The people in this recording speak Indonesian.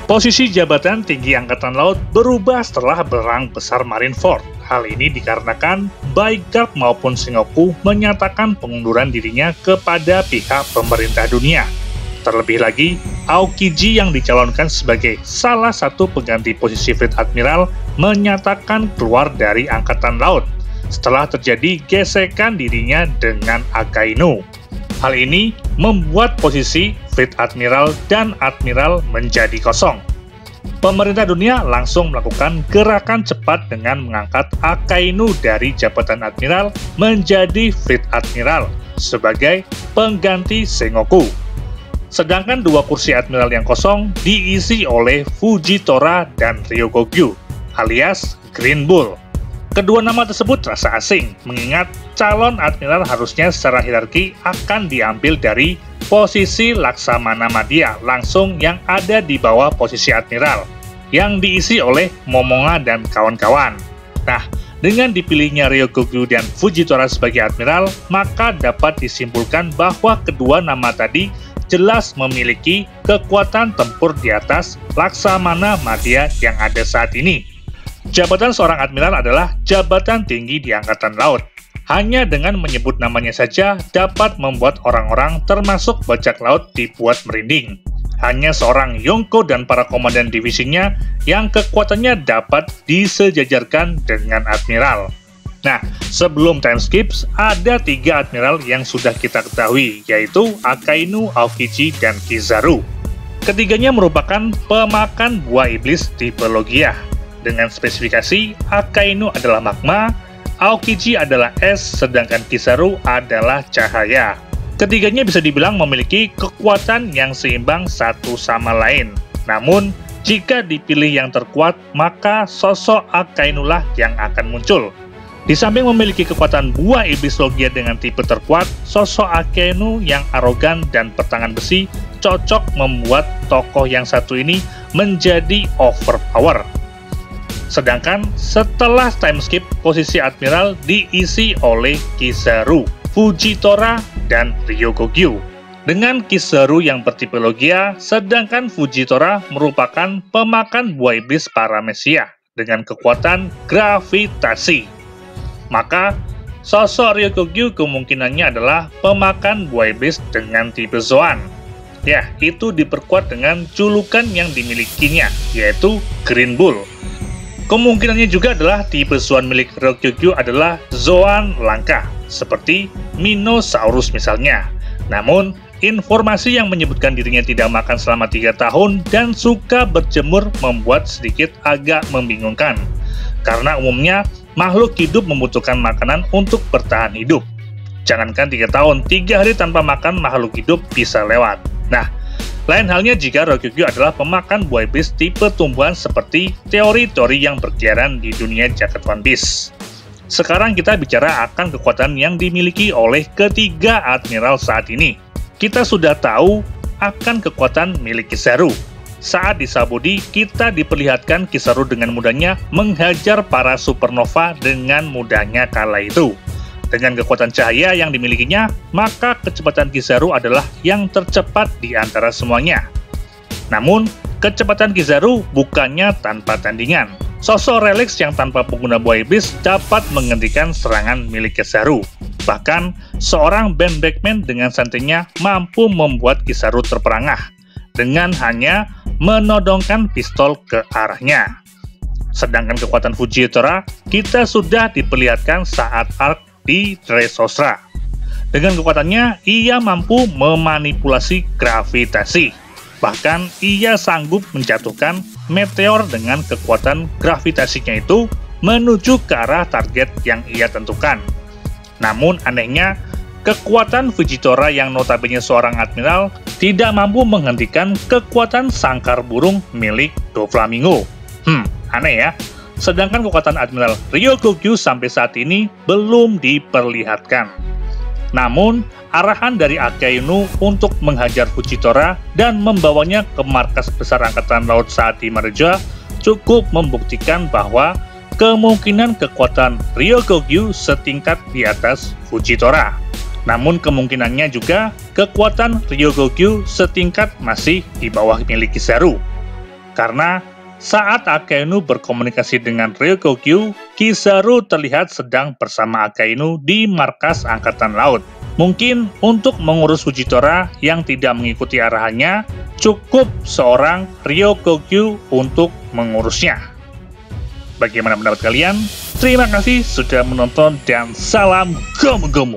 Posisi jabatan tinggi Angkatan Laut berubah setelah berang besar Marineford. Hal ini dikarenakan baik Garp maupun Sengoku menyatakan pengunduran dirinya kepada pihak pemerintah dunia. Terlebih lagi, Aokiji yang dicalonkan sebagai salah satu pengganti posisi Fleet Admiral menyatakan keluar dari Angkatan Laut setelah terjadi gesekan dirinya dengan Akainu. Hal ini membuat posisi Fleet Admiral dan Admiral menjadi kosong. Pemerintah dunia langsung melakukan gerakan cepat dengan mengangkat Akainu dari jabatan Admiral menjadi Fleet Admiral sebagai pengganti Sengoku. Sedangkan dua kursi Admiral yang kosong diisi oleh Fujitora dan Ryokogyu alias Green Bull. Kedua nama tersebut terasa asing, mengingat calon admiral harusnya secara hierarki akan diambil dari posisi Laksamana Madya langsung yang ada di bawah posisi admiral, yang diisi oleh Momonga dan kawan-kawan. Nah, dengan dipilihnya Ryokogyu dan Fujitora sebagai admiral, maka dapat disimpulkan bahwa kedua nama tadi jelas memiliki kekuatan tempur di atas Laksamana Madya yang ada saat ini. Jabatan seorang admiral adalah jabatan tinggi di Angkatan Laut. Hanya dengan menyebut namanya saja dapat membuat orang-orang termasuk bajak laut dibuat merinding. Hanya seorang Yonko dan para komandan divisinya yang kekuatannya dapat disejajarkan dengan admiral. Nah, sebelum time skips, ada 3 admiral yang sudah kita ketahui, yaitu Akainu, Aokiji, dan Kizaru. Ketiganya merupakan pemakan buah iblis tipe Logia. Dengan spesifikasi, Akainu adalah magma, Aokiji adalah es, sedangkan Kizaru adalah cahaya. Ketiganya bisa dibilang memiliki kekuatan yang seimbang satu sama lain. Namun, jika dipilih yang terkuat, maka sosok Akainu lah yang akan muncul. Di samping memiliki kekuatan buah iblis Logia dengan tipe terkuat, sosok Akainu yang arogan dan bertangan besi cocok membuat tokoh yang satu ini menjadi overpower. Sedangkan setelah time skip, posisi admiral diisi oleh Kizaru, Fujitora, dan Ryokogyu. Dengan Kizaru yang bertipe Logia, sedangkan Fujitora merupakan pemakan buah iblis Paramecia dengan kekuatan gravitasi. Maka, sosok Ryokogyu kemungkinannya adalah pemakan buah iblis dengan tipe Zoan. Ya, itu diperkuat dengan julukan yang dimilikinya, yaitu Green Bull. Kemungkinannya juga adalah tipe Zoan milik Ryokogyu adalah Zoan langka, seperti Minosaurus misalnya. Namun, informasi yang menyebutkan dirinya tidak makan selama 3 tahun dan suka berjemur membuat sedikit agak membingungkan. Karena umumnya, makhluk hidup membutuhkan makanan untuk bertahan hidup. Jangankan 3 tahun, 3 hari tanpa makan makhluk hidup bisa lewat. Nah, lain halnya jika Ryokogyu adalah pemakan buah iblis tipe tumbuhan seperti teori-teori yang berkeliaran di dunia jagat One Piece. Sekarang kita bicara akan kekuatan yang dimiliki oleh ketiga admiral saat ini. Kita sudah tahu akan kekuatan milik Kizaru. Saat di Sabaody, kita diperlihatkan Kizaru dengan mudahnya menghajar para supernova dengan mudahnya kala itu. Dengan kekuatan cahaya yang dimilikinya, maka kecepatan Kizaru adalah yang tercepat di antara semuanya. Namun, kecepatan Kizaru bukannya tanpa tandingan. Sosok Relix yang tanpa pengguna buah iblis dapat menghentikan serangan milik Kizaru. Bahkan, seorang Ben Beckman dengan santainya mampu membuat Kizaru terperangah dengan hanya menodongkan pistol ke arahnya. Sedangkan kekuatan Fujitora kita sudah diperlihatkan saat arc di Dressrosa. Dengan kekuatannya, ia mampu memanipulasi gravitasi. Bahkan, ia sanggup menjatuhkan meteor dengan kekuatan gravitasinya itu menuju ke arah target yang ia tentukan. Namun, anehnya, kekuatan Fujitora yang notabene seorang admiral tidak mampu menghentikan kekuatan sangkar burung milik Doflamingo. Aneh ya. Sedangkan kekuatan Admiral Ryokogyu sampai saat ini belum diperlihatkan. Namun, arahan dari Akainu untuk menghajar Fujitora dan membawanya ke markas besar Angkatan Laut saat di Mareja cukup membuktikan bahwa kemungkinan kekuatan Ryokogyu setingkat di atas Fujitora. Namun kemungkinannya juga kekuatan Ryokogyu setingkat masih di bawah milik Kizaru. Karena saat Akainu berkomunikasi dengan Ryukokyu, Kizaru terlihat sedang bersama Akainu di markas Angkatan Laut. Mungkin untuk mengurus Fujitora yang tidak mengikuti arahannya, cukup seorang Ryukokyu untuk mengurusnya. Bagaimana pendapat kalian? Terima kasih sudah menonton dan salam gomu-gomu.